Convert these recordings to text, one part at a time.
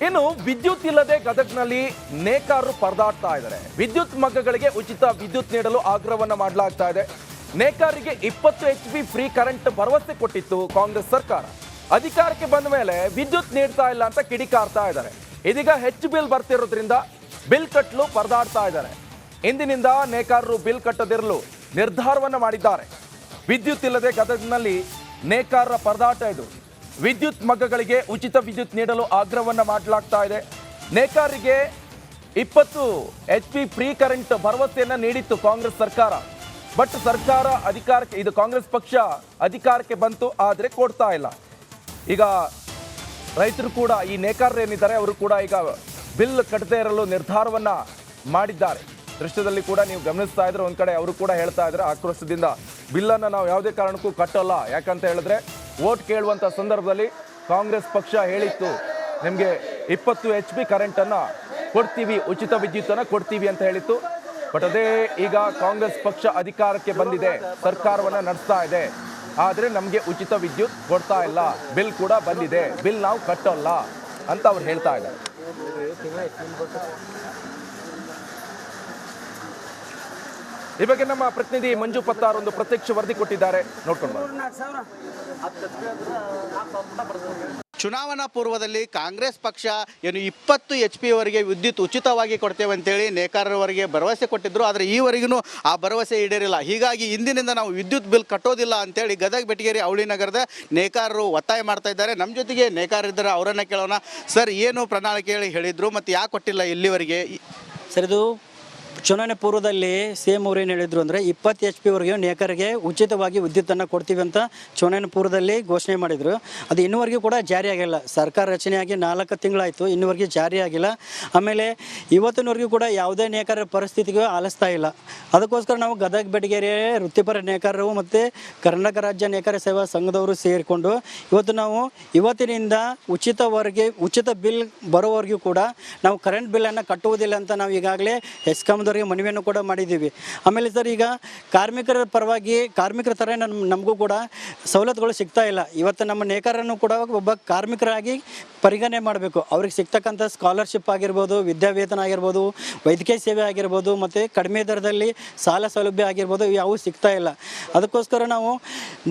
ಇನ್ನು ವಿದ್ಯುತ್ ಇಲ್ಲದೆ ಗದಗ್ನಲ್ಲಿ ನೇಕಾರರು ಪರದಾಡ್ತಾ ಇದ್ದಾರೆ. ವಿದ್ಯುತ್ ಮಗ್ಗಗಳಿಗೆ ಉಚಿತ ವಿದ್ಯುತ್ ನೀಡಲು ಆಗ್ರಹವನ್ನ ಮಾಡಲಾಗ್ತಾ ಇದೆ. ನೇಕಾರರಿಗೆ 20 HP ಫ್ರೀ ಕರೆಂಟ್ ಭರವಸೆ ಕೊಟ್ಟಿತ್ತು ಕಾಂಗ್ರೆಸ್ ಸರ್ಕಾರ. ಅಧಿಕಾರಕ್ಕೆ ಬಂದ ಮೇಲೆ ವಿದ್ಯುತ್ ನೀಡ್ತಾ ಇಲ್ಲ ಅಂತ ಕಿಡಿಕಾರ್ತಾ ಇದ್ದಾರೆ. ಇದೀಗ ಹೆಚ್ಚು ಬಿಲ್ ಬರ್ತಿರೋದ್ರಿಂದ ಬಿಲ್ ಕಟ್ಟಲು ಪರದಾಡ್ತಾ ಇದ್ದಾರೆ. ಇಂದಿನಿಂದ ನೇಕಾರರು ಬಿಲ್ ಕಟ್ಟದಿರಲು ನಿರ್ಧಾರವನ್ನ ಮಾಡಿದ್ದಾರೆ. ವಿದ್ಯುತ್ ಇಲ್ಲದೆ ಗದಗ್ನಲ್ಲಿ ನೇಕಾರರ ಪರದಾಟ ಇದು. ವಿದ್ಯುತ್ ಮಗ್ಗಗಳಿಗೆ ಉಚಿತ ವಿದ್ಯುತ್ ನೀಡಲು ಆಗ್ರಹವನ್ನ ಮಾಡಲಾಗ್ತಾ ಇದೆ. ನೇಕಾರರಿಗೆ 20 HP ಫ್ರೀ ಕರೆಂಟ್ ಭರವಸೆಯನ್ನ ನೀಡಿತ್ತು ಕಾಂಗ್ರೆಸ್ ಸರ್ಕಾರ. ಬಟ್ ಸರ್ಕಾರ ಅಧಿಕಾರಕ್ಕೆ, ಇದು ಕಾಂಗ್ರೆಸ್ ಪಕ್ಷ ಅಧಿಕಾರಕ್ಕೆ ಬಂತು, ಆದರೆ ಕೊಡ್ತಾ ಇಲ್ಲ. ಈಗ ರೈತರು ಕೂಡ, ಈ ನೇಕಾರರು ಏನಿದ್ದಾರೆ ಅವರು ಕೂಡ ಈಗ ಬಿಲ್ ಕಟ್ಟದೇ ಇರಲು ನಿರ್ಧಾರವನ್ನ ಮಾಡಿದ್ದಾರೆ. ದೃಶ್ಯದಲ್ಲಿ ಕೂಡ ನೀವು ಗಮನಿಸ್ತಾ ಇದ್ರೆ ಒಂದ್ ಕಡೆ ಅವರು ಕೂಡ ಹೇಳ್ತಾ ಇದ್ರೆ ಆಕ್ರೋಶದಿಂದ ಬಿಲ್ಲನ್ನು ನಾವು ಯಾವುದೇ ಕಾರಣಕ್ಕೂ ಕಟ್ಟಲ್ಲ. ಯಾಕಂತ ಹೇಳಿದ್ರೆ ವೋಟ್ ಕೇಳುವಂತ ಸಂದರ್ಭದಲ್ಲಿ ಕಾಂಗ್ರೆಸ್ ಪಕ್ಷ ಹೇಳಿತ್ತು ನಿಮಗೆ 20 HP ಕರೆಂಟನ್ನು ಕೊಡ್ತೀವಿ, ಉಚಿತ ವಿದ್ಯುತ್ತನ್ನು ಕೊಡ್ತೀವಿ ಅಂತ ಹೇಳಿತ್ತು. ಬಟ್ ಅದೇ ಈಗ ಕಾಂಗ್ರೆಸ್ ಪಕ್ಷ ಅಧಿಕಾರಕ್ಕೆ ಬಂದಿದೆ, ಸರ್ಕಾರವನ್ನ ನಡೆಸ್ತಾ ಇದೆ, ಆದರೆ ನಮಗೆ ಉಚಿತ ವಿದ್ಯುತ್ ಕೊಡ್ತಾ ಇಲ್ಲ, ಬಿಲ್ ಕೂಡ ಬಂದಿದೆ, ಬಿಲ್ ನಾವು ಕಟ್ಟಲ್ಲ ಅಂತ ಅವ್ರು ಹೇಳ್ತಾ ಇದ್ದಾರೆ. ಈ ಬಗ್ಗೆ ನಮ್ಮ ಪ್ರತಿನಿಧಿ ಮಂಜು ಪತ್ತಾರ್ ಒಂದು ಪ್ರತ್ಯಕ್ಷ ವರದಿ ಕೊಟ್ಟಿದ್ದಾರೆ, ನೋಡ್ಕೊಂಡು. ಚುನಾವಣಾ ಪೂರ್ವದಲ್ಲಿ ಕಾಂಗ್ರೆಸ್ ಪಕ್ಷ ಏನು 20 HP ವರೆಗೆ ವಿದ್ಯುತ್ ಉಚಿತವಾಗಿ ಕೊಡ್ತೇವೆ ಅಂತೇಳಿ ನೇಕಾರರವರೆಗೆ ಭರವಸೆ ಕೊಟ್ಟಿದ್ರು. ಆದರೆ ಈವರೆಗೂ ಆ ಭರವಸೆ ಈಡೇರಿಲ್ಲ. ಹೀಗಾಗಿ ಇಂದಿನಿಂದ ನಾವು ವಿದ್ಯುತ್ ಬಿಲ್ ಕಟ್ಟೋದಿಲ್ಲ ಅಂತೇಳಿ ಗದಗ ಬೆಟಗೇರಿ ಅವಳಿ ನಗರದ ನೇಕಾರರು ಒತ್ತಾಯ ಮಾಡ್ತಾ ಇದ್ದಾರೆ. ನಮ್ಮ ಜೊತೆಗೆ ನೇಕಾರರಿದ್ದಾರೆ, ಅವರನ್ನ ಕೇಳೋಣ. ಸರ್, ಏನು ಪ್ರಣಾಳಿಕೆ ಹೇಳಿದ್ರು ಮತ್ತು ಯಾಕೆ ಕೊಟ್ಟಿಲ್ಲ ಇಲ್ಲಿವರೆಗೆ? ಸರ್, ಇದು ಚುನಾವಣೆ ಪೂರ್ವದಲ್ಲಿ CM ಅವರು ಏನು ಹೇಳಿದ್ರು ಅಂದರೆ 20 HP ವರೆಗೆ ನೇಕಾರರಿಗೆ ಉಚಿತವಾಗಿ ವಿದ್ಯುತ್ತನ್ನು ಕೊಡ್ತೀವಿ ಅಂತ ಚುನಾವಣೆ ಪೂರ್ವದಲ್ಲಿ ಘೋಷಣೆ ಮಾಡಿದರು. ಅದು ಇನ್ನೂವರೆಗೂ ಕೂಡ ಜಾರಿ ಆಗಿಲ್ಲ. ಸರ್ಕಾರ ರಚನೆಯಾಗಿ 4 ತಿಂಗಳಾಯಿತು, ಇನ್ನೂವರೆಗೆ ಜಾರಿ ಆಗಿಲ್ಲ. ಆಮೇಲೆ ಇವತ್ತಿನವರೆಗೂ ಕೂಡ ಯಾವುದೇ ನೇಕಾರರ ಪರಿಸ್ಥಿತಿಗೂ ಆಲಿಸ್ತಾ ಇಲ್ಲ. ಅದಕ್ಕೋಸ್ಕರ ನಾವು ಗದಗ ಬೆಟಗೇರಿ ವೃತ್ತಿಪರ ನೇಕಾರರು ಮತ್ತು ಕರ್ನಾಟಕ ರಾಜ್ಯ ನೇಕಾರ ಸೇವಾ ಸಂಘದವರು ಸೇರಿಕೊಂಡು ನಾವು ಇವತ್ತಿನಿಂದ ಉಚಿತ ಬಿಲ್ ಬರೋವರೆಗೂ ಕೂಡ ನಾವು ಕರೆಂಟ್ ಬಿಲ್ಲನ್ನು ಕಟ್ಟುವುದಿಲ್ಲ ಅಂತ ನಾವು ಈಗಾಗಲೇ ಎಸ್ಕಾಂದವರಿಗೆ ಮನವಿಯನ್ನು ಕೂಡ ಮಾಡಿದ್ದೀವಿ. ಆಮೇಲೆ ಸರ್, ಈಗ ಕಾರ್ಮಿಕರ ಪರವಾಗಿ ಕಾರ್ಮಿಕರ ಥರ ನಮಗೂ ಕೂಡ ಸವಲತ್ತುಗಳು ಸಿಗ್ತಾ ಇಲ್ಲ. ಇವತ್ತು ನಮ್ಮ ನೇಕಾರರನ್ನು ಕೂಡ ಒಬ್ಬ ಕಾರ್ಮಿಕರಾಗಿ ಪರಿಗಣನೆ ಮಾಡಬೇಕು. ಅವ್ರಿಗೆ ಸಿಗ್ತಕ್ಕಂಥ ಸ್ಕಾಲರ್ಶಿಪ್ ಆಗಿರ್ಬೋದು, ವಿದ್ಯಾವೇತನ ಆಗಿರ್ಬೋದು, ವೈದ್ಯಕೀಯ ಸೇವೆ ಆಗಿರ್ಬೋದು, ಮತ್ತು ಕಡಿಮೆ ದರದಲ್ಲಿ ಸಾಲ ಸೌಲಭ್ಯ ಆಗಿರ್ಬೋದು, ಯಾವೂ ಸಿಗ್ತಾ ಇಲ್ಲ. ಅದಕ್ಕೋಸ್ಕರ ನಾವು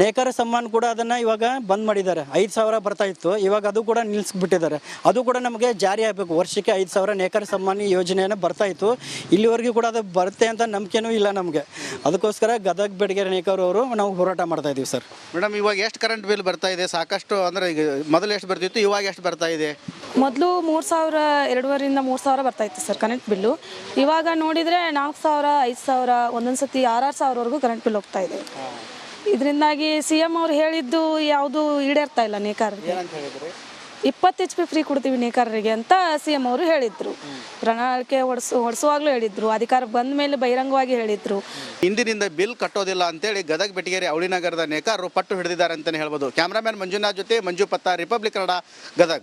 ನೇಕಾರ ಸಮ್ಮಾನ್ ಕೂಡ ಅದನ್ನು ಇವಾಗ ಬಂದ್ ಮಾಡಿದ್ದಾರೆ. 5,000 ಬರ್ತಾ ಇತ್ತು, ಇವಾಗ ಅದು ಕೂಡ ನಿಲ್ಲಿಸ್ಬಿಟ್ಟಿದ್ದಾರೆ. ಅದು ಕೂಡ ನಮಗೆ ಜಾರಿ ಆಗಬೇಕು. ವರ್ಷಕ್ಕೆ 5,000 ನೇಕಾರ ಸಮ್ಮಾನ್ ಯೋಜನೆಯನ್ನು ಬರ್ತಾ ಇತ್ತು. ಇಲ್ಲಿವರೆಗೂ ಕೂಡ ಅದು ಬರುತ್ತೆ ಅಂತ ನಂಬಿಕೆನೂ ಇಲ್ಲ ನಮಗೆ. ಅದಕ್ಕೋಸ್ಕರ ಗದಗ ಬೆಟಗೇರಿ ನೇಕಾರವರು ನಾವು ಹೋರಾಟ ಮಾಡ್ತಾ ಇದ್ದೀವಿ. ಸರ್ ಮೇಡಮ್, ಇವಾಗ ಎಷ್ಟು ಕರೆಂಟ್ ಬಿಲ್ ಬರ್ತಾ ಇದೆ? ಸಾಕಷ್ಟು ಅಂದರೆ ಈಗ ಮೊದಲು ಎಷ್ಟು ಬರ್ತಿತ್ತು, ಇವಾಗ ಎಷ್ಟು ಬರ್ತಾ ಇದೆ? ಮೊದಲು 3,000, 2,500 3,000 ಬರ್ತಾ ಇತ್ತು ಸರ್ ಕರೆಂಟ್ ಬಿಲ್ಲು. ಇವಾಗ ನೋಡಿದರೆ 4,000, 5,000, ಒಂದೊಂದು ಸತಿ 6,000ವರೆಗೂ ಕರೆಂಟ್ ಬಿಲ್ ಹೋಗ್ತಾ ಇದೆ. ಇದರಿಂದಾಗಿ CM ಅವ್ರು ಹೇಳಿದ್ದು ಯಾವುದು ಈಡೇರ್ತಾ ಇಲ್ಲ ನೇಕಾರರಿಗೆ. 20 HP ಫ್ರೀ ಕೊಡ್ತೀವಿ ನೇಕಾರರಿಗೆ ಅಂತ CM ಅವರು ಹೇಳಿದ್ರು. ಪ್ರಣಾಳಿಕೆ ಹೊಡಿಸುವಾಗಲೂ ಹೇಳಿದ್ರು, ಅಧಿಕಾರ ಬಂದ ಮೇಲೆ ಬಹಿರಂಗವಾಗಿ ಹೇಳಿದ್ರು. ಇಂದಿನಿಂದ ಬಿಲ್ ಕಟ್ಟೋದಿಲ್ಲ ಅಂತೇಳಿ ಗದಗ ಬೆಟಗೇರಿ ಅವಳಿ ನಗರದ ನೇಕಾರರು ಪಟ್ಟು ಹಿಡಿದಿದ್ದಾರೆ ಅಂತಲೇ ಹೇಳ್ಬೋದು. ಕ್ಯಾಮ್ರಾಮನ್ ಮಂಜುನಾಥ್ ಜೊತೆ ಮಂಜು ಪತ್ತಾರ್, ರಿಪಬ್ಲಿಕ್ ಕನ್ನಡ, ಗದಗ.